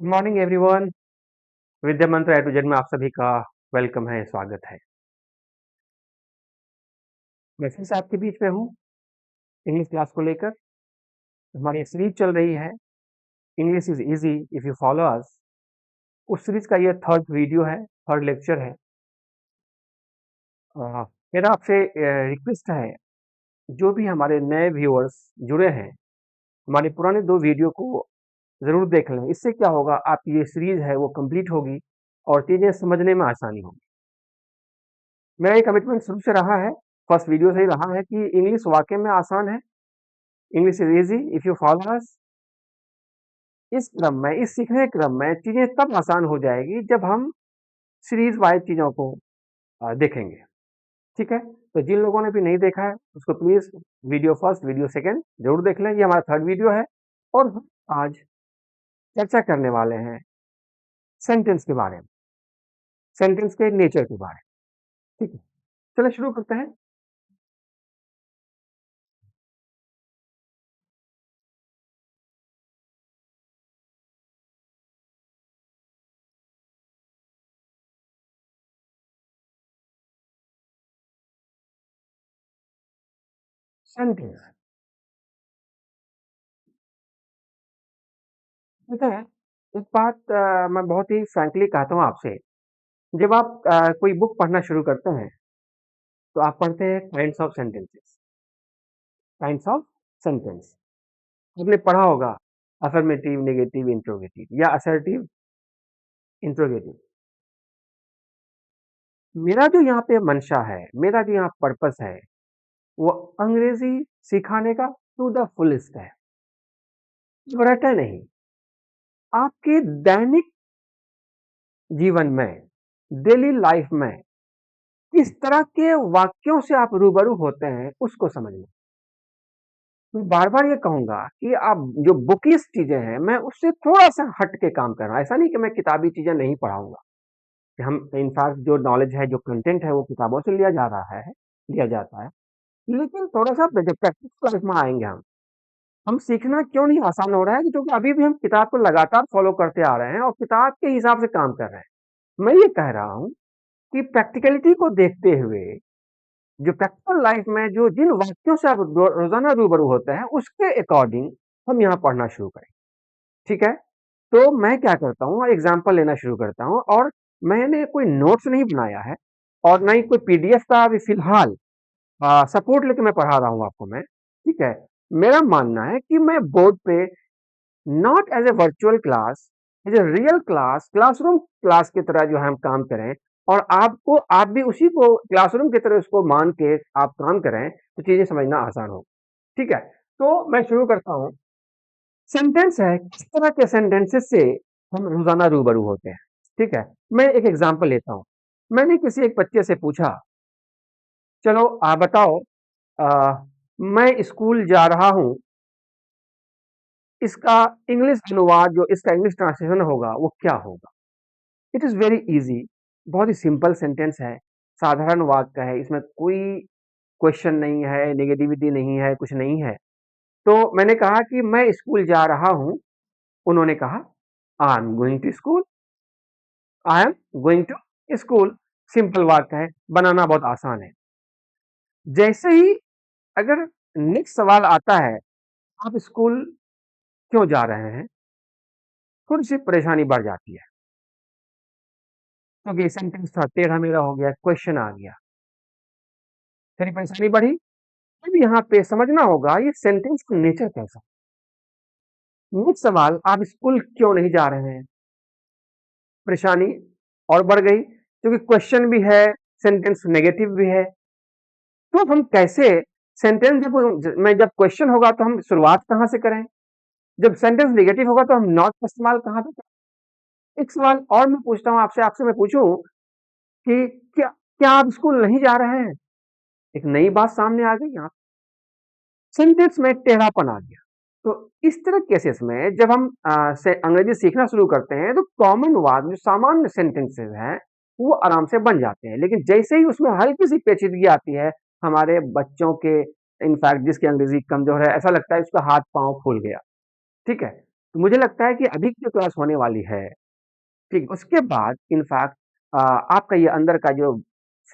Good morning everyone. विद्या मंत्र ए to Z में आप सभी का वेलकम है, स्वागत है। मैं फिर से आपके बीच में हूँ इंग्लिश क्लास को लेकर। हमारी सीरीज चल रही है English is easy if you follow us. उस सीरीज का ये थर्ड वीडियो है, थर्ड लेक्चर है। अ, मेरा आपसे रिक्वेस्ट है, जो भी हमारे नए व्यूअर्स जुड़े हैं, हमारे पुराने 2 वीडियो को ज़रूर देख लें। इससे क्या होगा, आपकी ये सीरीज है वो कंप्लीट होगी और चीज़ें समझने में आसानी होगी। मेरा ये कमिटमेंट शुरू से रहा है, फर्स्ट वीडियो से ही रहा है कि इंग्लिश वाक़ई में आसान है। English is easy if you follow us. इस क्रम में, इस सीखने के क्रम में चीज़ें तब आसान हो जाएगी जब हम सीरीज़ वाइज़ चीज़ों को देखेंगे। ठीक है? तो जिन लोगों ने भी नहीं देखा है, उसको please video first, video second ज़रूर देख लें। ये हमारा थर्ड वीडियो है और हम आज चर्चा करने वाले हैं सेंटेंस के बारे में, सेंटेंस के नेचर के बारे में। ठीक है? चलिए शुरू करते हैं। सेंटेंस, ठीक है? एक बात मैं बहुत ही फ्रैंकली कहता हूँ आपसे, जब आप कोई बुक पढ़ना शुरू करते हैं, तो आप पढ़ते हैं kinds of sentences, kinds of sentence. आपने पढ़ा होगा अफर्मेटिव, नेगेटिव, इंट्रोगेटिव या असर्टिव, इंट्रोगेटिव। मेरा जो यहाँ पे मंशा है, मेरा जो यहाँ पर्पस है, वो अंग्रेजी सिखाने का टू द फुलेस्ट है। वो रहता नहीं। आपके दैनिक जीवन में, डेली लाइफ में किस तरह के वाक्यों से आप रूबरू होते हैं, उसको समझना। मैं बार-बार ये कहूँगा कि आप जो बुकिश चीज़ें हैं, मैं उससे थोड़ा-सा हट के काम कर रहा हूँ। ऐसा नहीं कि मैं किताबी चीज़ें नहीं पढ़ाऊँगा। कि हम इनफैक्ट जो नॉलेज है, जो कंटेंट है, वो किताबों से लिया जा रहा है, लिया जाता है। लेकिन थोड़ा-सा जब प्रैक्टिकल लाइफ में आएँगे हम सीखना क्यों नहीं आसान हो रहा है, क्योंकि अभी भी हम किताब को लगातार फॉलो करते आ रहे हैं और किताब के हिसाब से काम कर रहे हैं। मैं ये कह रहा हूँ कि प्रैक्टिकलिटी को देखते हुए, जो प्रैक्टिकल लाइफ में जो जिन वाक्यों से आप रोज़ाना रूबरू होते हैं, उसके अकॉर्डिंग हम यहाँ पढ़ना शुरू करें। ठीक है? तो मैं क्या करता हूँ, एग्ज़ाम्पल लेना शुरू करता हूँ और मैंने कोई नोट्स नहीं बनाया है और ना ही कोई पीडीएफ का अभी फ़िलहाल सपोर्ट लेके मैं पढ़ा रहा हूँ आपको मैं, ठीक है? मेरा मानना है कि मैं बोर्ड पे not as a virtual class, as a real class, classroom class की तरह जो है हम काम करें और आप भी उसी को क्लासरूम की तरह उसको मान के आप काम करें, तो चीज़ें समझना आसान होगा। ठीक है? तो मैं शुरू करता हूँ। सेंटेंस है, किस तरह के सेंटेंसेस से हम रोज़ाना रूबरू होते हैं, ठीक है? मैं एक एग्ज़ाम्पल लेता हूँ। मैंने किसी एक बच्चे से पूछा, "चलो आप बताओ, अ, मैं स्कूल जा रहा हूँ, इसका इंग्लिश अनुवाद जो इसका इंग्लिश ट्रांसलेशन होगा, वो क्या होगा?" इट इज़ वेरी ईज़ी, बहुत ही सिंपल सेंटेंस है, साधारण वाक्य है, इसमें कोई क्वेश्चन नहीं है, नेगेटिविटी नहीं है, कुछ नहीं है। तो मैंने कहा कि मैं स्कूल जा रहा हूँ, उन्होंने कहा, "I am going to school." I am going to school. Simple वाक्य है, बनाना बहुत आसान है। जैसे ही अगर नेक्स्ट सवाल आता है, आप स्कूल क्यों जा रहे हैं, थोड़ी सी परेशानी बढ़ जाती है, क्योंकि सेंटेंस थोड़ा टेढ़ा मेढ़ा हो गया, क्वेश्चन आ गया, थोड़ी परेशानी बढ़ी। अब यहाँ पे समझना होगा ये सेंटेंस का नेचर कैसा। नेक्स्ट सवाल, आप स्कूल क्यों नहीं जा रहे हैं, परेशानी और बढ़ गई, क्योंकि क्वेश्चन भी है, सेंटेंस नेगेटिव भी है। तो हम कैसे सेंटेंस जब क्वेश्चन होगा तो हम शुरुआत कहाँ से करें, जब सेंटेंस नेगेटिव होगा तो हम नॉट का इस्तेमाल कहाँ पे करें। एक सवाल और मैं पूछता हूँ आपसे, आपसे मैं पूछूं कि क्या क्या आप स्कूल नहीं जा रहे हैं, एक नई बात सामने आ गई, यहाँ सेंटेंस में टेढ़ापन आ गया। तो इस तरह केसेस में जब हम से अंग्रेजी सीखना शुरू करते हैं, तो कॉमन वर्ड जो सामान्य सेंटेंसेस हैं, वो आराम से बन जाते हैं। लेकिन जैसे ही उसमें हल्की सी पेचीदगी आती है, हमारे बच्चों के, इनफैक्ट जिसकी अंग्रेजी कमजोर है, ऐसा लगता है उसका हाथ पांव फूल गया। ठीक है? तो मुझे लगता है कि अभी की जो क्लास होने वाली है, ठीक, उसके बाद इनफैक्ट आपका ये अंदर का जो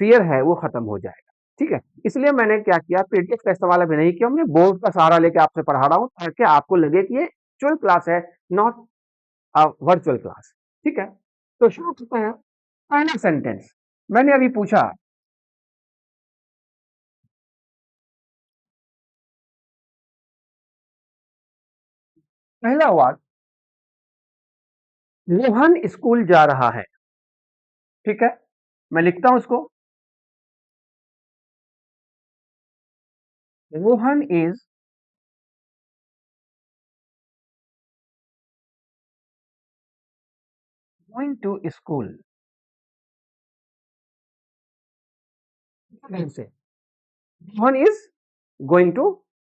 फ़ियर है वो खत्म हो जाएगा, ठीक है? इसलिए मैंने क्या किया, पीडीएफ का इस्तेमाल अभी नहीं किया, मैं बोर्ड का सहारा लेके आपसे पढ़ा रहा हूँ ताकि आपको लगे कि ये एक्चुअल क्लास है, नॉट वर्चुअल क्लास, ठीक है? तो शुरू करते हैं, पहला सेंटेंस मैंने अभी पूछा, पहला वाक्य, रोहन स्कूल जा रहा है, ठीक है? मैं लिखता हूं उसको, Rohan is going to school, से Rohan is going to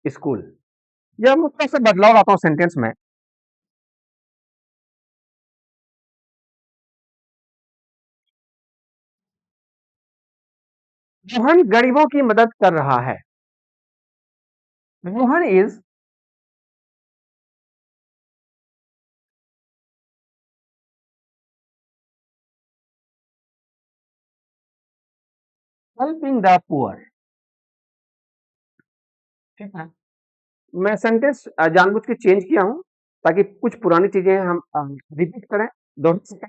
school. जब मैं थोड़ा सा बदलाव लाता हूं सेंटेंस में, रोहन गरीबों की मदद कर रहा है, Rohan is helping the poor, ठीक है? मैं सेंटेंस जानबूझ के चेंज किया हूं ताकि कुछ पुरानी चीजें हम रिपीट करें, दोहरा सकें,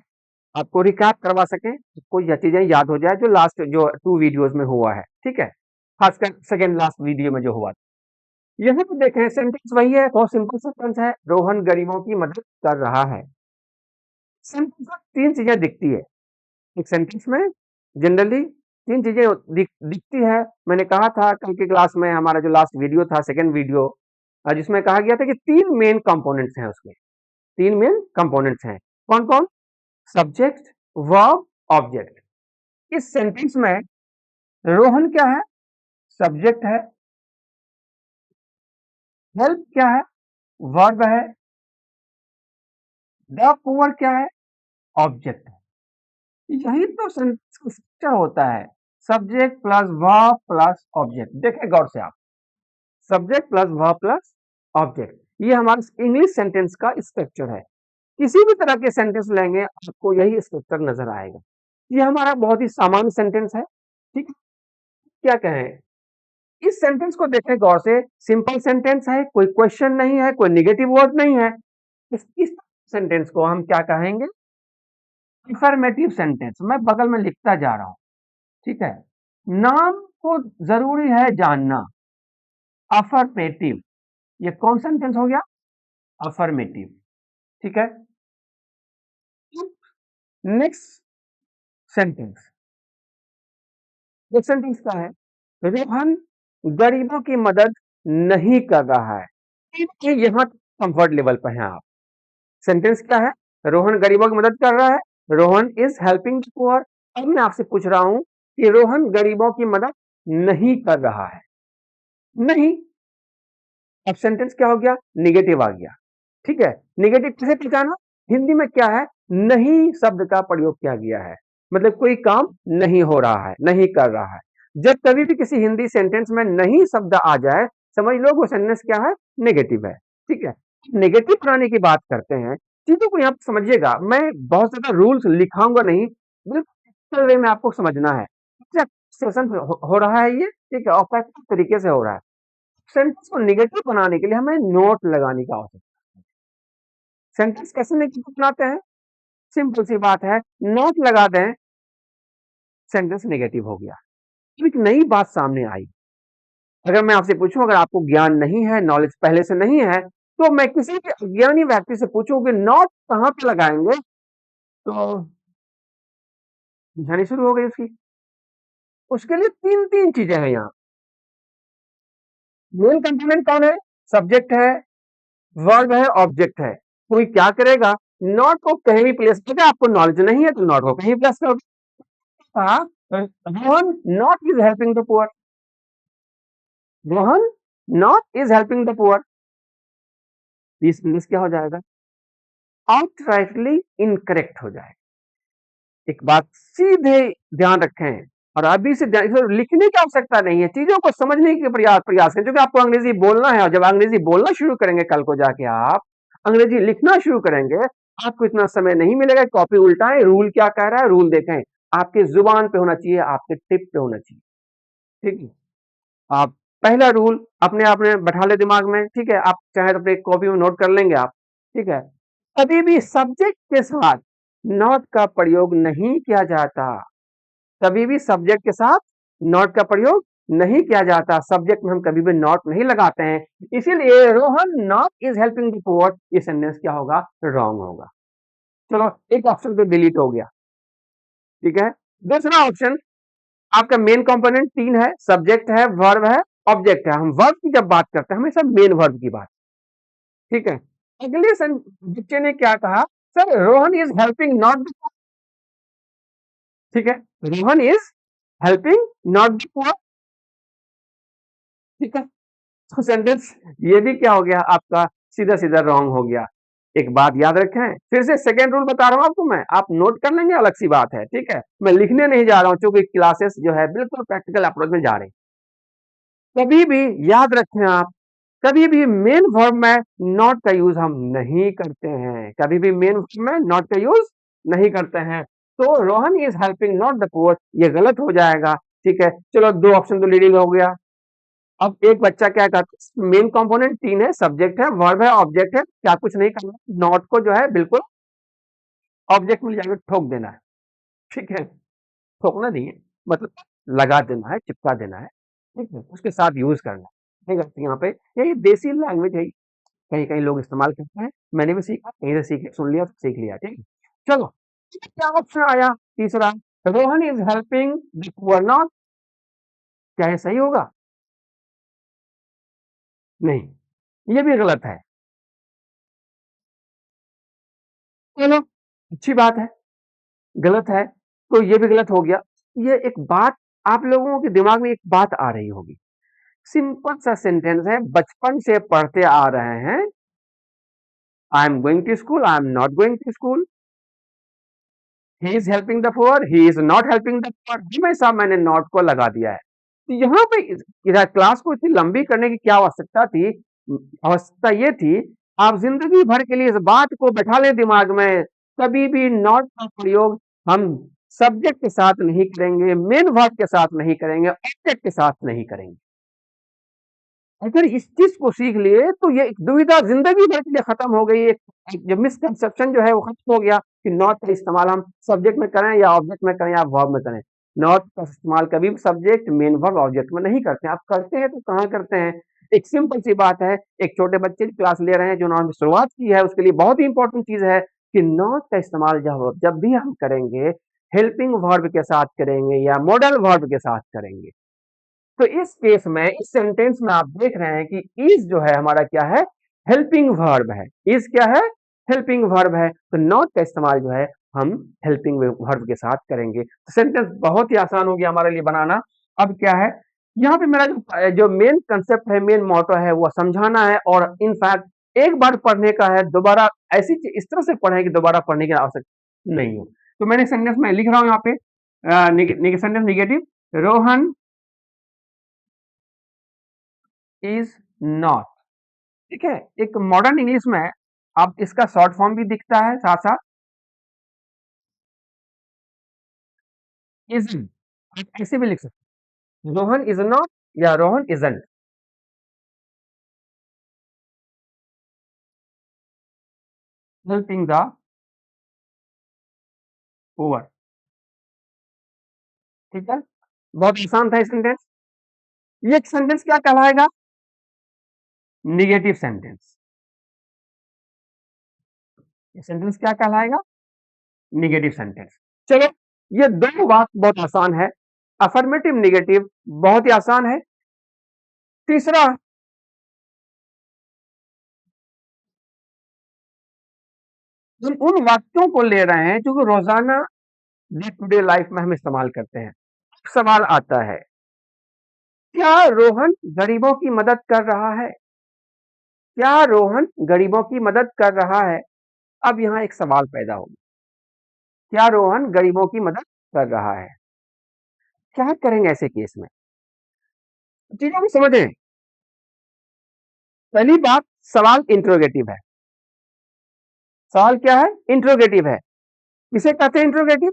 आपको रिकैप करवा सकें, आपको यह चीजें याद हो जाए जो लास्ट जो 2 वीडियोस में हुआ है, ठीक है? खासकर सेकंड लास्ट वीडियो में जो हुआ था। यहाँ पे देखें सेंटेंस वही है, बहुत सिंपल सेंटेंस है, रोहन गरीबों की मदद कर रहा है। सेंटेंस में 3 चीजें दिखती है। एक सेंटेंस में जनरली 3 चीजें दिखती है। मैंने कहा था कल की क्लास में, हमारा जो लास्ट वीडियो था, सेकंड वीडियो, जिसमें कहा गया था कि 3 मेन कंपोनेंट्स हैं उसमें। 3 मेन कंपोनेंट्स हैं। कौन-कौन? Subject, verb, object. इस सेंटेंस में रोहन क्या है? सब्जेक्ट है। हेल्प क्या है? वर्ब है। द पुअर क्या है? ऑब्जेक्ट है। यही तो सेंटेंस का स्ट्रक्चर होता है, subject plus verb plus object. देखें गौर से आप, subject plus verb plus object, ये हमारा इंग्लिश सेंटेंस का स्ट्रक्चर है। किसी भी तरह के सेंटेंस लेंगे आपको यही स्ट्रक्चर नजर आएगा। ये हमारा बहुत ही सामान्य सेंटेंस है, ठीक है? क्या कहें, इस सेंटेंस को देखें गौर से, सिंपल सेंटेंस है, कोई क्वेश्चन नहीं है, कोई निगेटिव वर्ड नहीं है। इस सेंटेंस को हम क्या कहेंगे? Affirmative sentence. मैं बगल में लिखता जा रहा हूं, ठीक है? नाम को जरूरी है जानना, अफर्मेटिव। ये कौन सेंटेंस हो गया? अफर्मेटिव, ठीक है? नेक्स्ट सेंटेंस, नेक्स्ट सेंटेंस क्या है? रोहन गरीबों की मदद नहीं कर रहा है। ये यहां कंफर्ट लेवल पर हैं आप। सेंटेंस क्या है? रोहन गरीबों की मदद कर रहा है, Rohan is helping the poor. अब मैं आपसे पूछ रहा हूं कि रोहन गरीबों की मदद नहीं कर रहा है। नहीं, अब सेंटेंस क्या हो गया? निगेटिव आ गया, ठीक है? निगेटिव कैसे पहचाना? हिंदी में क्या है? नहीं शब्द का प्रयोग किया गया है, मतलब कोई काम नहीं हो रहा है, नहीं कर रहा है। जब कभी भी किसी हिंदी सेंटेंस में नहीं शब्द आ जाए, समझ लो वो सेंटेंस क्या है? नेगेटिव है, ठीक है? नेगेटिव बनाने की बात करते हैं, चीजों को यहाँ पे समझिएगा। मैं बहुत ज्यादा रूल्स लिखाऊंगा नहीं, बिल्कुल वे में आपको समझना है। सेशन हो रहा है ये, ठीक है? और प्रैक्टिकल तरीके से हो रहा है। सेंटेंस को नेगेटिव बनाने के लिए हमें नोट लगाने की आवश्यकता है। सेंटेंस कैसे नेगेटिव बनाते हैं? सिंपल सी बात है, नोट लगा दें, सेंटेंस नेगेटिव हो गया। तो एक नई बात सामने आई। अगर मैं आपसे पूछूं, अगर आपको ज्ञान नहीं है, नॉलेज पहले से नहीं है, तो मैं किसी भी अज्ञानी व्यक्ति से पूछूं कि नोट कहां पे लगाएंगे, तो निशानी शुरू हो गई उसकी। उसके लिए 3 चीजें हैं यहाँ। मेन कंपोनेंट कौन है? सब्जेक्ट है, वर्ब है, ऑब्जेक्ट है। कोई क्या करेगा? नॉट को कहीं भी प्लेस करेगा। आपको नॉलेज नहीं है तो नॉट को कहीं प्लेस करोगे। Rohan not is helping the poor, Rohan not is helping the poor. क्या हो जाएगा? आउटराइटली इनकरेक्ट हो जाएगा। एक बात सीधे ध्यान रखें, और अभी से लिखने की आवश्यकता नहीं है, चीजों को समझने के प्रयास करें, क्योंकि आपको अंग्रेजी बोलना है, और जब अंग्रेजी बोलना शुरू करेंगे कल को जाके अंग्रेजी लिखना शुरू करेंगे, आपको इतना समय नहीं मिलेगा कॉपी उल्टाएं, रूल क्या कह रहा है रूल देखें, आपके जुबान पे होना चाहिए, आपके टिप पे होना चाहिए। ठीक है, आप पहला रूल अपने आपने बैठा ले दिमाग में, ठीक है, आप चाहे तो अपने कॉपी में नोट कर लेंगे आप, ठीक है, कभी भी सब्जेक्ट के साथ नॉट का प्रयोग नहीं किया जाता, कभी भी सब्जेक्ट के साथ नॉट का प्रयोग नहीं किया जाता, सब्जेक्ट में हम कभी भी नॉट नहीं लगाते हैं, इसीलिए Rohan not is helping the poor, ये सेंटेंस क्या होगा, रॉन्ग होगा। चलो एक ऑप्शन तो डिलीट हो गया, ठीक है। दूसरा ऑप्शन, आपका मेन कंपोनेंट तीन है, सब्जेक्ट है, वर्ब है, ऑब्जेक्ट है, हम वर्ब की जब बात करते हैं हमेशा मेन वर्ब की बात, ठीक है। अगले बच्चे ने क्या कहा, sir Rohan is helping not, ठीक है, Rohan is helping not the poor, ठीक है, तो सेंटेंस ये भी क्या हो गया आपका, सीधा सीधा रॉन्ग हो गया। एक बात याद रखें, फिर से सेकेंड रूल बता रहा हूं आपको मैं, आप नोट कर लेंगे अलग सी बात है, ठीक है, मैं लिखने नहीं जा रहा हूं क्योंकि क्लासेस जो है बिल्कुल प्रैक्टिकल अप्रोच में जा रही, कभी भी याद रखें आप, कभी भी मेन वर्ब में नॉट का यूज हम नहीं करते हैं, कभी भी मेन वर्ब में नॉट का यूज नहीं करते हैं, तो Rohan is helping not the poor ये गलत हो जाएगा, ठीक है। चलो दो ऑप्शन तो लीडिंग हो गया। अब एक बच्चा क्या करता है, मेन कंपोनेंट तीन है, सब्जेक्ट है, वर्ब है, ऑब्जेक्ट है, क्या कुछ नहीं करना, नॉट को जो है बिल्कुल ऑब्जेक्ट में जाकर ठोक देना है, ठीक है, ठोकना नहीं है, मतलब लगा देना है, चिपका देना है, ठीक है, उसके साथ यूज करना है, ठीक है, यहाँ पे यही देसी लैंग्वेज है, कहीं कहीं लोग इस्तेमाल करते हैं, मैंने भी सीखा, कहीं से सीख सुन लिया तो सीख लिया, ठीक है। चलो क्या ऑप्शन आया तीसरा, Rohan is helping the poor not, क्या ये सही होगा, नहीं, ये भी गलत है। चलो अच्छी बात है, गलत है तो ये भी गलत हो गया। ये एक बात आप लोगों के दिमाग में एक बात आ रही होगी, सिंपल सा सेंटेंस है, बचपन से पढ़ते आ रहे हैं, I am going to school, I am not going to school, he is helping the poor, he is not helping the poor, हमेशा मैंने नॉट को लगा दिया है, तो यहाँ पे इधर क्लास को इतनी लंबी करने की क्या आवश्यकता थी, आवश्यकता ये थी, आप जिंदगी भर के लिए इस बात को बैठा लें दिमाग में, कभी भी नॉट का प्रयोग हम सब्जेक्ट के साथ नहीं करेंगे, मेन वर्ब के साथ नहीं करेंगे, ऑब्जेक्ट के साथ नहीं करेंगे। अगर इस चीज को सीख लिए तो ये एक दुविधा जिंदगी भर के लिए खत्म हो गई, एक जो मिसकंसेप्शन जो है वो खत्म हो गया कि नॉट का इस्तेमाल हम सब्जेक्ट में करें या ऑब्जेक्ट में करें या वर्ब में करें, नॉट का इस्तेमाल कभी भी सब्जेक्ट मेन वर्ब ऑब्जेक्ट में नहीं करते हैं, आप करते हैं तो कहाँ करते हैं। एक सिंपल सी बात है, एक छोटे बच्चे की क्लास ले रहे हैं जो उन्होंने शुरुआत की है, उसके लिए बहुत ही इंपॉर्टेंट चीज है कि नॉट का इस्तेमाल जब जब भी हम करेंगे हेल्पिंग वर्ब के साथ करेंगे या मॉडल वर्ब के साथ करेंगे। तो इस केस में इस सेंटेंस में आप देख रहे हैं कि इज जो है हमारा क्या है, हेल्पिंग वर्ब है, इज क्या है, हेल्पिंग वर्ब है, तो नॉट का इस्तेमाल जो है हम हेल्पिंग वर्ब के साथ करेंगे, तो सेंटेंस बहुत ही आसान हो गया हमारे लिए बनाना। अब क्या है, यहाँ पे मेरा जो मेन कंसेप्ट है, मेन मोटो है, वो समझाना है, और इनफैक्ट एक बार पढ़ने का है, दोबारा ऐसी इस तरह से पढ़ें कि दोबारा पढ़ने की आवश्यकता नहीं हो। तो मैंने सेंटेंस में लिख रहा हूँ यहाँ पे sentence negative, Rohan is not, ठीक है, एक मॉडर्न इंग्लिश में आप इसका शॉर्ट फॉर्म भी दिखता है साथ साथ, इज, आप ऐसे भी लिख सकते हैं, रोहन इज नॉट या Rohan isn't, helping the poor, ठीक है, बहुत आसान था ये सेंटेंस। ये सेंटेंस क्या कहलाएगा, निगेटिव सेंटेंस, ये सेंटेंस क्या कहलाएगा, निगेटिव सेंटेंस। चलो ये दो बात बहुत आसान है, अफर्मेटिव निगेटिव बहुत ही आसान है। तीसरा, हम उन वाक्यों को ले रहे हैं जो रोजाना डे टू डे लाइफ में हम इस्तेमाल करते हैं। सवाल आता है, क्या रोहन गरीबों की मदद कर रहा है, क्या रोहन गरीबों की मदद कर रहा है, अब यहां एक सवाल पैदा होगा, क्या रोहन गरीबों की मदद कर रहा है, क्या करेंगे ऐसे केस में, चीजों को समझें। पहली बात, सवाल इंट्रोगेटिव है, सवाल क्या है? इंट्रोगेटिव है। किसे कहते हैं इंट्रोगेटिव?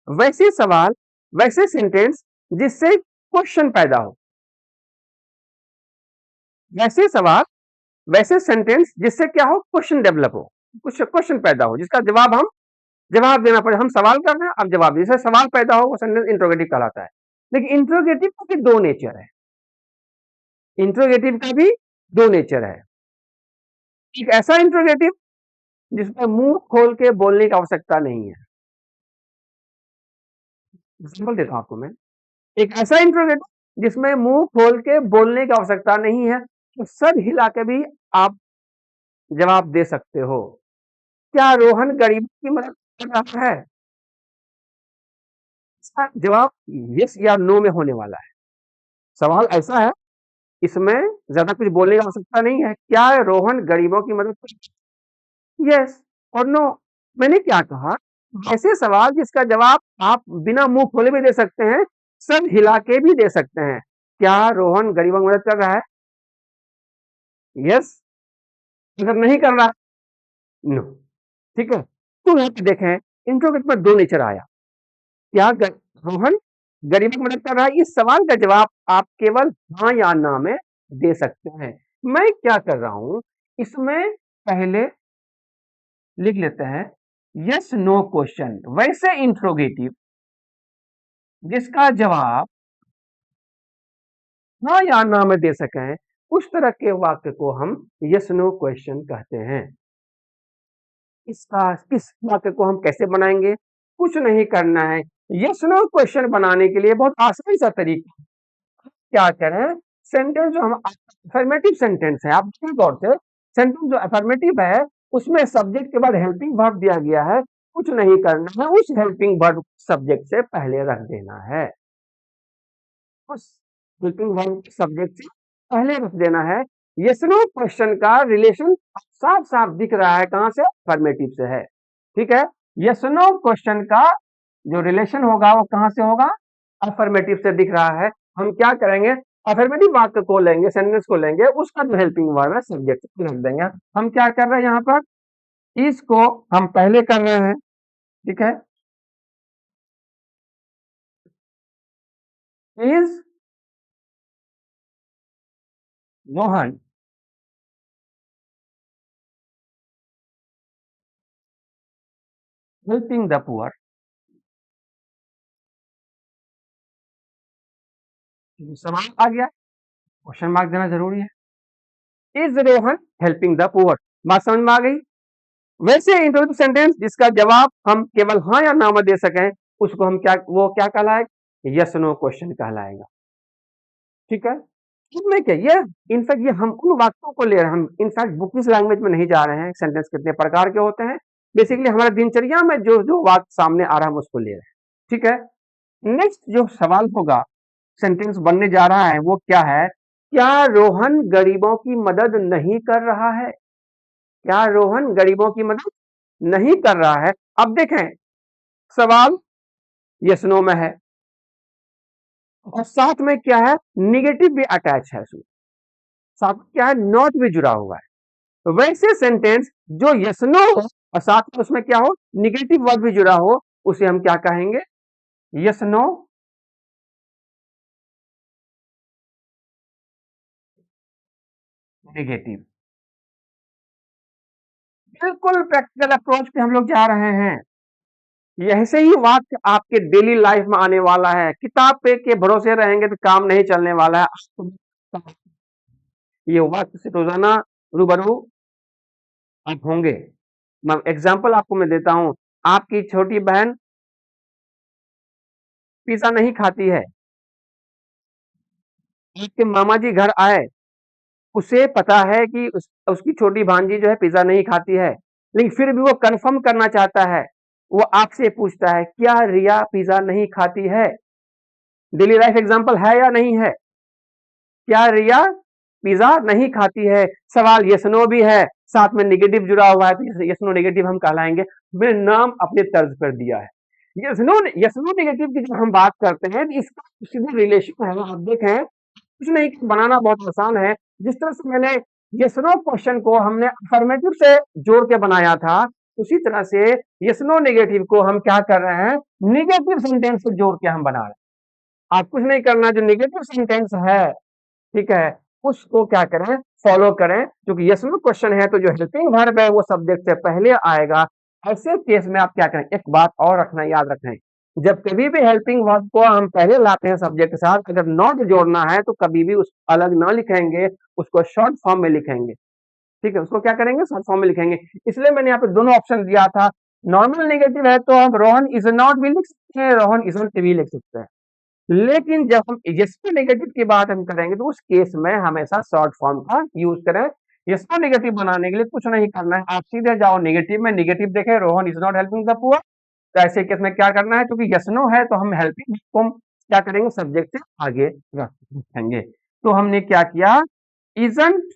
वैसे सवाल, वैसे सेंटेंस जिससे क्वेश्चन पैदा हो। वैसे सवाल, वैसे सेंटेंस जिससे क्या हो? क्वेश्चन डेवलप हो, कुछ क्वेश्चन पैदा हो, जिसका जवाब देना पड़े। हम सवाल कर रहे हैं, अब जवाब, जैसे सवाल पैदा हो वो सेंटेंस इंट्रोगेटिव कहलाता है। लेकिन इंट्रोगेटिव का भी दो नेचर है। इंट्रोगेटिव का भी दो नेचर है। एक ऐसा इंट्रोगेटिव जिसमें मुंह खोल के बोलने की आवश्यकता नहीं है। एग्जाम्पल देता हूं आपको मैं। एक ऐसा इंट्रोगेटिव जिसमें मुंह खोल के बोलने की आवश्यकता नहीं है, तो सर हिला के भी आप जवाब दे सकते हो। क्या रोहन गरीबों की मदद कर रहा है? इसका जवाब यस या नो में होने वाला है। सवाल ऐसा है, इसमें ज्यादा कुछ बोलने की आवश्यकता नहीं है। क्या रोहन गरीबों की मदद कर? यस और नो। मैंने क्या कहा? ऐसे सवाल जिसका जवाब आप बिना मुंह खोले भी दे सकते हैं, सर हिला के भी दे सकते हैं। क्या रोहन गरीबों की मदद कर रहा है? यस। अगर नहीं कर रहा, नो। ठीक है, तो यहाँ पे देखें इंट्रोगेट में दो नेचर आया। क्या रोहन गरीबों की मदद कर रहा है? इस सवाल का जवाब आप केवल हाँ या ना में दे सकते हैं। मैं क्या कर रहा हूं, इसमें पहले लिख लेते हैं यस नो क्वेश्चन, वैसे इंट्रोगेटिव जिसका जवाब हाँ या ना में दे सकें, उस तरह के वाक्य को हम यस नो क्वेश्चन कहते हैं। इस वाक्य को हम कैसे बनाएंगे? कुछ नहीं करना है। यस नो क्वेश्चन बनाने के लिए बहुत आसान सा तरीका। क्या करें, सेंटेंस जो हम अफर्मेटिव सेंटेंस है, आप देखिए गौर से, सेंटेंस जो अफर्मेटिव है उसमें सब्जेक्ट के बाद हेल्पिंग वर्ब दिया गया है। कुछ नहीं करना है, उस हेल्पिंग वर्ब सब्जेक्ट से पहले रख देना है। उस हेल्पिंग वर्ब सब्जेक्ट से पहले रख देना है। यस नो क्वेश्चन का रिलेशन साफ साफ दिख रहा है, कहां से? अफर्मेटिव से है। ठीक है, यस नो क्वेश्चन का जो रिलेशन होगा वो कहां से होगा? अफर्मेटिव से दिख रहा है। हम क्या करेंगे, अफर्मेटिव वाक्य को लेंगे, सेंटेंस को लेंगे, उसका जो हेल्पिंग वर्ब है सब्जेक्ट रख देंगे। हम क्या कर रहे हैं यहाँ पर, इसको हम पहले कर रहे हैं। ठीक है, is Rohan helping the poor? सवाल आ गया, क्वेश्चन मार्क देना जरूरी है। Is Rohan helping the poor? बात समझ में आ गई? वैसे इंट्रोगेटिव सेंटेंस जिसका जवाब हम केवल हाँ या ना में दे सकें, उसको हम क्या, वो क्या कहलाएगा? यस नो क्वेश्चन कहलाएगा। ठीक है, इसमें क्या, ये इनफैक्ट ये हम उन वाक्यों को ले रहे हैं, हम इनफैक्ट बुकिश लैंग्वेज में नहीं जा रहे हैं। सेंटेंस कितने प्रकार के होते हैं, बेसिकली हमारे दिनचर्या में जो जो वाक्य सामने आ रहा है हम उसको ले रहे हैं। ठीक है, नेक्स्ट जो सवाल होगा, सेंटेंस बनने जा रहा है, वो क्या है? क्या रोहन गरीबों की मदद नहीं कर रहा है? क्या रोहन गरीबों की मदद नहीं कर रहा है? अब देखें, सवाल यस नो में है और साथ में क्या है, निगेटिव भी अटैच है, साथ में क्या है, नॉट भी जुड़ा हुआ है। तो वैसे सेंटेंस जो यस नो हो और साथ में उसमें क्या हो, निगेटिव वर्ड भी जुड़ा हो, उसे हम क्या कहेंगे? Yes no negative. बिल्कुल प्रैक्टिकल अप्रोच पे हम लोग जा रहे हैं। ऐसे ही वाक्य आपके डेली लाइफ में आने वाला है। किताब पे के भरोसे रहेंगे तो काम नहीं चलने वाला है। ये वाक्य से रोजाना रूबरू आप होंगे। मैं एग्जांपल आपको मैं देता हूं, आपकी छोटी बहन पिज्जा नहीं खाती है, आपके मामा जी घर आए, उसे पता है कि उसकी छोटी भांजी जो है पिज्जा नहीं खाती है, लेकिन फिर भी वो कंफर्म करना चाहता है। वो आपसे पूछता है, क्या रिया पिज्जा नहीं खाती है? डेली लाइफ एग्जांपल है या नहीं है? क्या रिया पिज्जा नहीं खाती है? सवाल यस नो भी है, साथ में नेगेटिव जुड़ा हुआ है, तो यस नो नेगेटिव हम कहलाएंगे। मैंने नाम अपने तर्ज पर दिया है। यस नो नेगेटिव की जब हम बात करते हैं तो इसका सीधे रिलेशन है। आप देखें, कुछ नहीं, बनाना बहुत आसान है। जिस तरह से मैंने यस नो क्वेश्चन को हमने अफर्मेटिव से जोड़ के बनाया था, उसी तरह से यस नो नेगेटिव को हम क्या कर रहे हैं, नेगेटिव सेंटेंस से जोड़ के हम बना रहे हैं। आप कुछ नहीं करना, जो नेगेटिव सेंटेंस है, ठीक है, उसको क्या करें, फॉलो करें। क्योंकि यस नो क्वेश्चन है तो जो हेल्पिंग वर्ब है वो सब्जेक्ट से पहले आएगा। ऐसे केस में आप क्या करें, एक बात और रखना, याद रखें, जब कभी भी हेल्पिंग वर्ब को हम पहले लाते हैं सब्जेक्ट के साथ, अगर नॉट जोड़ना है तो कभी भी उस अलग ना लिखेंगे, उसको शॉर्ट फॉर्म में लिखेंगे। ठीक है, उसको क्या करेंगे, शॉर्ट फॉर्म में लिखेंगे। इसलिए मैंने यहाँ पे दोनों ऑप्शन दिया था। नॉर्मल नेगेटिव है तो हम रोहन इज नॉट भी लिख सकते हैं, रोहन इजंट भी लिख सकते हैं। लेकिन जब हम यस नेगेटिव की बात हम करेंगे तो उस केस में हमेशा शॉर्ट फॉर्म का यूज करें। यस नेगेटिव बनाने के लिए कुछ नहीं करना है, आप सीधे जाओ नेगेटिव में, नेगेटिव देखे Rohan is not helping the poor, तो ऐसे केस में क्या करना है, क्योंकि यस नो है तो हम हेल्पिंग को क्या करेंगे, सब्जेक्ट से आगे रखेंगे। तो हमने क्या किया, isn't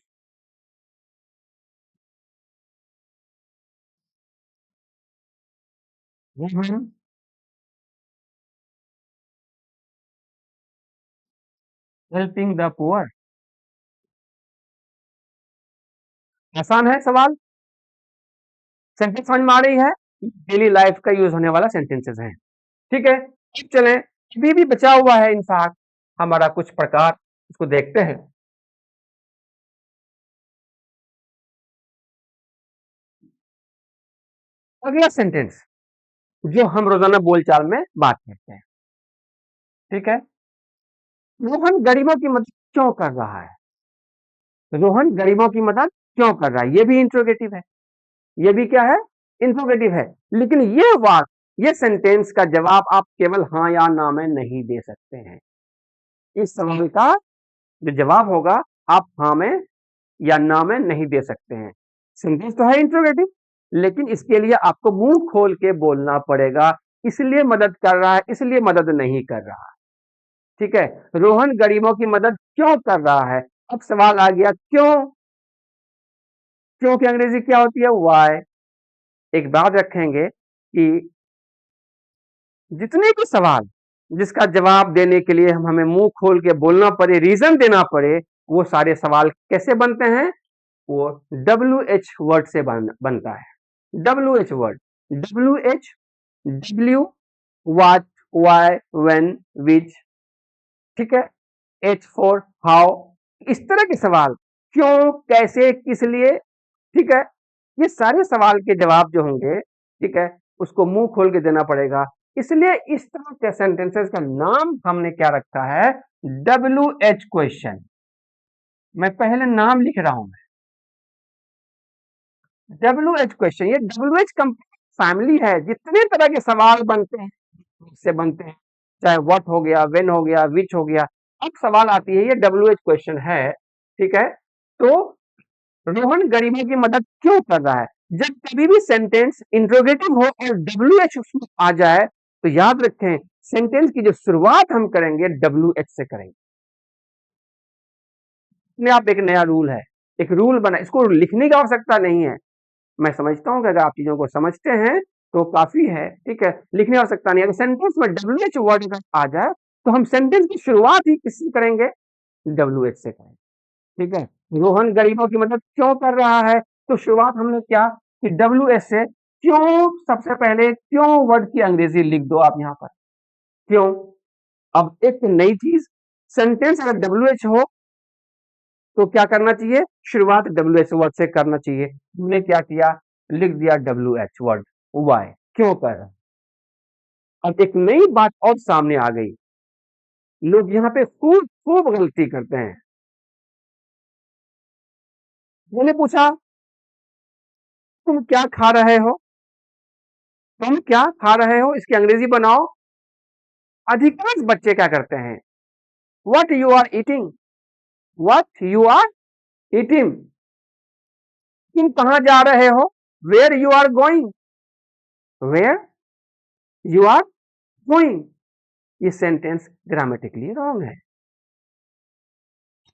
Rohan helping the poor. आसान है सवाल, सेंटेंस समझ में आ रही है, डेली लाइफ का यूज होने वाला सेंटेंसेस हैं। ठीक है, अब चलें, अभी भी बचा हुआ है इनफैक्ट हमारा कुछ प्रकार, उसको देखते हैं। अगला सेंटेंस जो हम रोजाना बोलचाल में बात करते हैं, ठीक है, रोहन गरीबों की मदद क्यों कर रहा है, रोहन गरीबों की मदद क्यों कर रहा है, ये भी इंट्रोगेटिव है, ये भी क्या है, इंट्रोगेटिव है। लेकिन ये वाक्य, ये सेंटेंस का जवाब आप केवल हाँ या ना में नहीं दे सकते हैं। इस सवाल का जो जवाब होगा आप हाँ में या ना में नहीं दे सकते हैं। सेंटेंस तो है इंट्रोगेटिव, लेकिन इसके लिए आपको मुंह खोल के बोलना पड़ेगा, इसलिए मदद कर रहा है, इसलिए मदद नहीं कर रहा। ठीक है, रोहन गरीबों की मदद क्यों कर रहा है। अब सवाल आ गया क्यों, क्यों की अंग्रेजी क्या होती है, वाई। एक बात रखेंगे कि जितने भी सवाल जिसका जवाब देने के लिए हमें मुंह खोल के बोलना पड़े, रीजन देना पड़े, वो सारे सवाल कैसे बनते हैं, वो WH वर्ड से बनता है। WH word, WH, W, what, why, when, which, ठीक है, H फॉर हाउ, इस तरह के सवाल, क्यों, कैसे, किस लिए, ठीक है, ये सारे सवाल के जवाब जो होंगे, ठीक है, उसको मुंह खोल के देना पड़ेगा। इसलिए इस तरह के सेंटेंसेस का नाम हमने क्या रखा है, WH क्वेश्चन। मैं पहले नाम लिख रहा हूं, WH क्वेश्चन, ये WH फैमिली है, जितने तरह के सवाल बनते हैं से बनते हैं, चाहे व्हाट हो गया, व्हेन हो गया, विच हो गया, अब सवाल आती है, ये WH क्वेश्चन है, ठीक है। तो रोहन गरीबों की मदद क्यों कर रहा है, जब कभी भी सेंटेंस इंट्रोगेटिव हो और WH उसमें आ जाए तो याद रखें, सेंटेंस की जो शुरुआत हम करेंगे WH से करेंगे। इसमें आप एक नया रूल है, एक रूल बना, इसको लिखने की आवश्यकता नहीं है। मैं समझता हूं कि अगर आप चीजों को समझते हैं तो काफी है, ठीक है, लिखने की आवश्यकता नहीं है। अगर सेंटेंस में WH वर्ड आ जाए तो हम सेंटेंस की शुरुआत ही किससे करेंगे, WH से करेंगे। ठीक है, रोहन गरीबों की मदद क्यों कर रहा है, तो शुरुआत हमने क्या कि WH से, क्यों, सबसे पहले क्यों वर्ड की अंग्रेजी लिख दो आप यहां पर, क्यों। अब एक नई चीज, सेंटेंस अगर WH हो तो क्या करना चाहिए, शुरुआत WH वर्ड से करना चाहिए। हमने क्या किया, लिख दिया WH वर्ड, वाई, क्यों कर रहा है। अब एक नई बात और सामने आ गई, लोग यहाँ पे खूब खूब गलती करते हैं। मैंने पूछा तुम क्या खा रहे हो, तुम क्या खा रहे हो, इसकी अंग्रेजी बनाओ। अधिकांश बच्चे क्या करते हैं, what you are eating, what you are eating, तुम कहां जा रहे हो, where you are going, where you are going. ये सेंटेंस ग्रामेटिकली रॉन्ग है।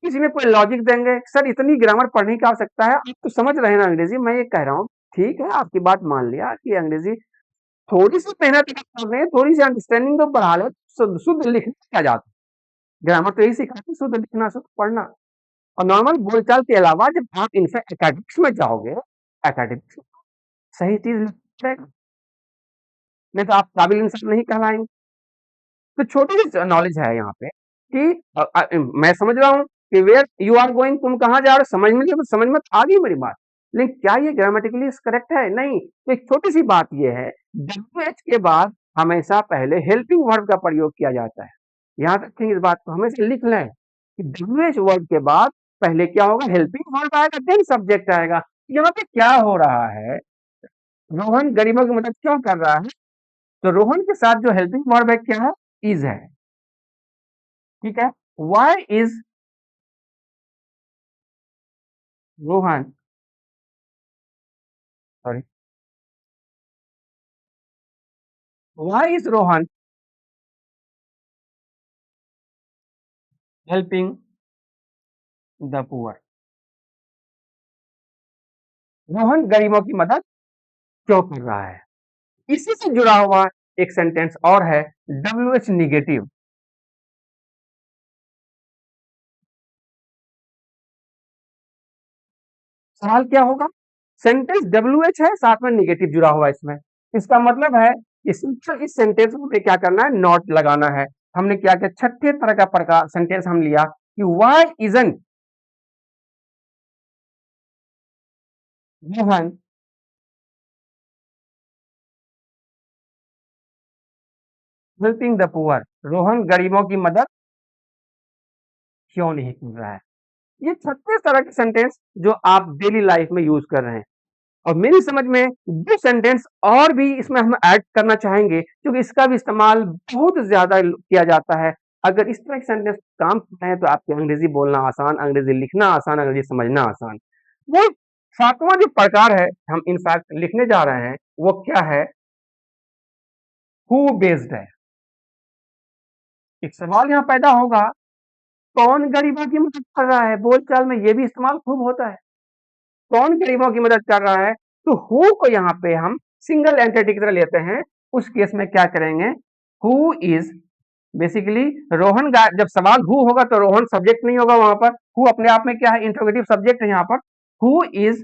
किसी में कोई लॉजिक देंगे, सर इतनी ग्रामर पढ़ने की आवश्यकता है, आप तो समझ रहे हैं ना अंग्रेजी, मैं ये कह रहा हूं, ठीक है, आपकी बात मान लिया कि अंग्रेजी थोड़ी सी मेहनत कर रहे हैं, थोड़ी सी अंडरस्टैंडिंग तो बढ़ा ले, शुद्ध लिखना क्या जाता है, ग्रामर तो यही सिखाते, शुद्ध लिखना, शुद्ध पढ़ना। और नॉर्मल बोलचाल के अलावा जब आप इनफैक्ट एकेडमिक्स में जाओगे, एकेडमिक्स सही चीज लिखेगा, नहीं तो आप काबिल इंसान नहीं कहलाएंगे। तो छोटी सी नॉलेज है यहाँ पे कि मैं समझ रहा हूँ कि वेयर यू आर गोइंग, तुम कहाँ जा रहे हो, समझ में नहीं तो समझ में आ गई मेरी बात, लेकिन क्या ये ग्रामेटिकली करेक्ट है? नहीं। तो एक छोटी सी बात ये है, WH के बाद हमेशा पहले हेल्पिंग वर्ब का प्रयोग किया जाता है। याद रखेंगे इस बात को, हमेशा लिख लें कि WH वर्ब के बाद पहले क्या होगा, हेल्पिंग वर्ब आएगा, देन सब्जेक्ट आएगा। यहाँ पे क्या हो रहा है, रोहन गरीबों की मदद क्यों कर रहा है? तो रोहन के साथ जो हेल्पिंग वर्ब है क्या है, इज है। ठीक है, why is Rohan, sorry, why is Rohan helping the poor? Rohan गरीबों की मदद क्यों कर रहा है? इसी से जुड़ा हुआ एक सेंटेंस और है, WH निगेटिव। सवाल क्या होगा, सेंटेंस WH है, साथ में निगेटिव जुड़ा हुआ है इसमें, इसका मतलब है इस सेंटेंस में क्या करना है, नॉट लगाना है। हमने क्या किया, छठे तरह का प्रकार सेंटेंस हम लिया कि why isn't Rohan helping the poor, Rohan गरीबों की मदद क्यों नहीं कर रहा है? ये 36 तरह के सेंटेंस जो आप डेली लाइफ में यूज कर रहे हैं, और मेरी समझ में जो सेंटेंस और भी इसमें हम ऐड करना चाहेंगे, क्योंकि इसका भी इस्तेमाल बहुत ज्यादा किया जाता है। अगर इस तरह के सेंटेंस काम करते हैं तो आपकी अंग्रेजी बोलना आसान, अंग्रेजी लिखना आसान, अंग्रेजी समझना आसान। वो सातवां जो प्रकार है हम इनफैक्ट लिखने जा रहे हैं, वो क्या है, हु बेस्ड है। एक सवाल यहाँ पैदा होगा, कौन गरीबों की मदद कर रहा है? बोलचाल में ये भी इस्तेमाल खूब होता है, कौन गरीबों की मदद कर रहा है? तो हु को यहाँ पे हम सिंगल एंटिटी की तरह लेते हैं। उस केस में क्या करेंगे, हु इज बेसिकली रोहन, जब सवाल हु होगा तो रोहन सब्जेक्ट नहीं होगा वहां पर, हु अपने आप में क्या है, इंट्रोगेटिव सब्जेक्ट है यहाँ पर। Who is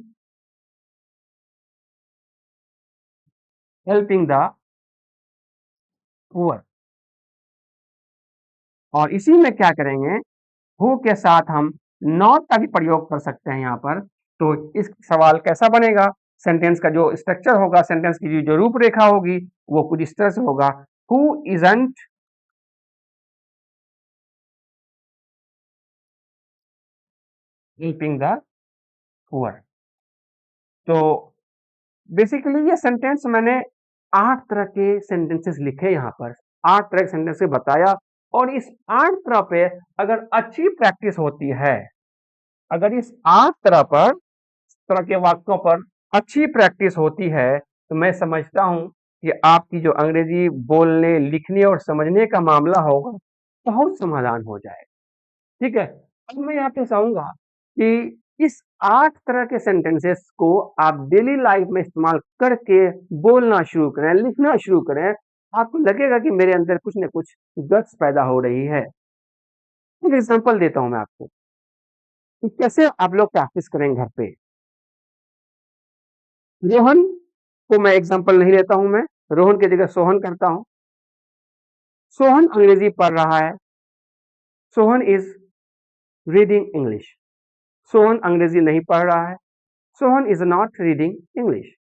helping the poor, और इसी में क्या करेंगे, हु के साथ हम नॉट का भी प्रयोग कर सकते हैं यहाँ पर। तो इस सवाल कैसा बनेगा, सेंटेंस का जो स्ट्रक्चर होगा, सेंटेंस की जो रूपरेखा होगी वो कुछ इस तरह से होगा, who isn't helping the poor. तो बेसिकली ये सेंटेंस मैंने 8 तरह के सेंटेंसेस लिखे यहाँ पर, 8 तरह के सेंटेंस बताया, और इस 8 तरह पे अगर अच्छी प्रैक्टिस होती है, अगर इस 8 तरह के वाक्यों पर अच्छी प्रैक्टिस होती है, तो मैं समझता हूँ कि आपकी जो अंग्रेजी बोलने, लिखने और समझने का मामला होगा, बहुत समाधान हो जाए। ठीक है, अब मैं यहाँ पे चाहूंगा कि इस 8 तरह के सेंटेंसेस को आप डेली लाइफ में इस्तेमाल करके बोलना शुरू करें, लिखना शुरू करें, आपको लगेगा कि मेरे अंदर कुछ न कुछ गट्स पैदा हो रही है। एक एग्जांपल देता हूं मैं आपको कि कैसे आप लोग प्रैक्टिस करें घर पे। रोहन को मैं एग्जांपल नहीं लेता हूं, मैं रोहन की जगह सोहन करता हूं। सोहन अंग्रेजी पढ़ रहा है, Sohan is reading English. Sohan अंग्रेजी नहीं पढ़ रहा है, Sohan is not reading English.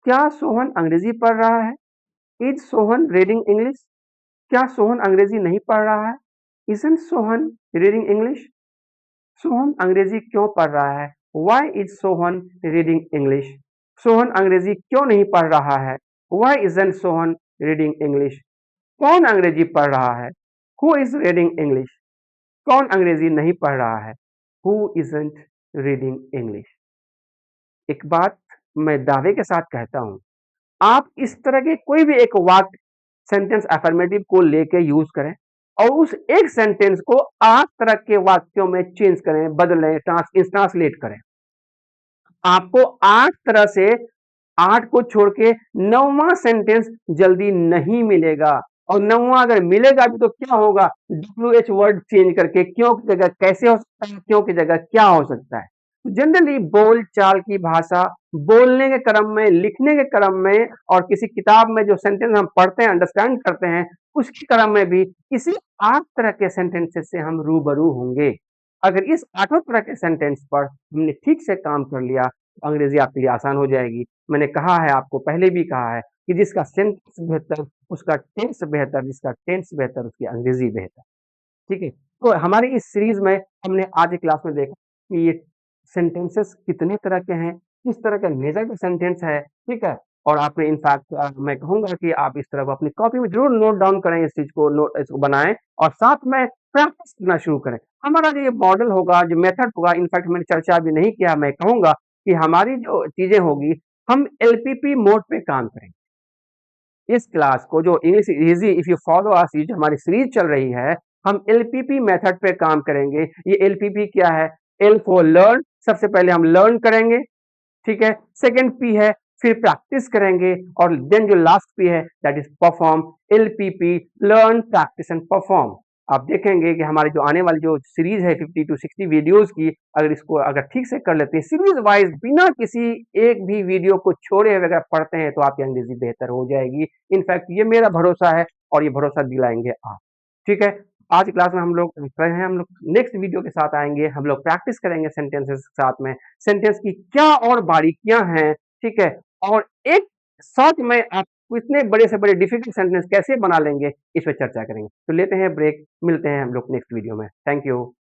क्या सोहन अंग्रेजी पढ़ रहा है, इज सोहन रीडिंग इंग्लिश? क्या सोहन अंग्रेजी नहीं पढ़ रहा है, isn't Sohan reading English? Sohan अंग्रेजी क्यों पढ़ रहा है, why is Sohan reading English? Sohan अंग्रेजी क्यों नहीं पढ़ रहा है, why isn't Sohan reading English? कौन अंग्रेजी पढ़ रहा है, हु इज रीडिंग इंग्लिश? कौन अंग्रेजी नहीं पढ़ रहा है, हु इजंट रीडिंग इंग्लिश? एक बात मैं दावे के साथ कहता हूं, आप इस तरह के कोई भी एक वाक्य, सेंटेंस अफर्मेटिव को लेके यूज करें, और उस एक सेंटेंस को 8 तरह के वाक्यों में चेंज करें, बदलें, ट्रांसलेट करें, आपको 8 तरह से 8 को छोड़ के 9वां सेंटेंस जल्दी नहीं मिलेगा। और 9वां अगर मिलेगा भी तो क्या होगा, WH वर्ड चेंज करके, क्यों की जगह कैसे हो सकता है, क्यों की जगह क्या हो सकता है। जनरली बोल चाल की भाषा, बोलने के क्रम में, लिखने के क्रम में और किसी किताब में जो सेंटेंस हम पढ़ते हैं, अंडरस्टैंड करते हैं, उसके क्रम में भी किसी 8 तरह के सेंटेंसेस से हम रूबरू होंगे। अगर इस 8 तरह के सेंटेंस पर हमने ठीक से काम कर लिया, तो अंग्रेजी आपके लिए आसान हो जाएगी। मैंने कहा है, आपको पहले भी कहा है कि जिसका सेंटेंस बेहतर, उसका टेंस बेहतर, जिसका टेंस बेहतर, उसकी अंग्रेजी बेहतर। ठीक है? तो हमारी इस सीरीज में हमने आज की क्लास में देखा कि ये सेंटेंसेस कितने तरह के हैं, किस तरह का नेचर का सेंटेंस है, ठीक है? और आपने इनफैक्ट मैं कहूँगा कि आप इस तरह को अपनी कॉपी में ज़रूर नोट डाउन करें, इस चीज़ को इसको बनाएँ और साथ में प्रैक्टिस करना शुरू करें। हमारा जो ये मॉडल होगा, जो मेथड होगा, इनफैक्ट मैंने चर्चा अभी नहीं किया, मैं कहूँगा कि हमारी जो चीज़ें होगी, हम एलपीपी मोड पे काम करेंगे। इस क्लास को जो English easy if you follow us, ये जो हमारी सीरीज चल रही है, हम एलपीपी मेथड पे काम करेंगे। ये एलपीपी क्या है? एल फॉर लर्न, सबसे पहले हम लर्न करेंगे, ठीक है? सेकंड पी है, फिर प्रैक्टिस करेंगे और देन जो लास्ट पी है that is perform. LPP, learn, practice and perform. आप देखेंगे कि हमारी जो आने वाली जो सीरीज है 50 टू 60 वीडियोस की, अगर इसको अगर ठीक से कर लेते हैं सीरीज वाइज, बिना किसी एक भी वीडियो को छोड़े हुए अगर पढ़ते हैं, तो आपकी अंग्रेजी बेहतर हो जाएगी। इनफैक्ट ये मेरा भरोसा है और ये भरोसा दिलाएंगे आप। ठीक है? आज की क्लास में हम लोग हम लोग नेक्स्ट वीडियो के साथ आएंगे, हम लोग प्रैक्टिस करेंगे सेंटेंसेस के साथ में, सेंटेंस की क्या और बारीकियां हैं, ठीक है? और एक साथ में आप इतने बड़े से बड़े डिफिकल्ट सेंटेंस कैसे बना लेंगे, इस पर चर्चा करेंगे। तो लेते हैं ब्रेक, मिलते हैं हम लोग नेक्स्ट वीडियो में। Thank you.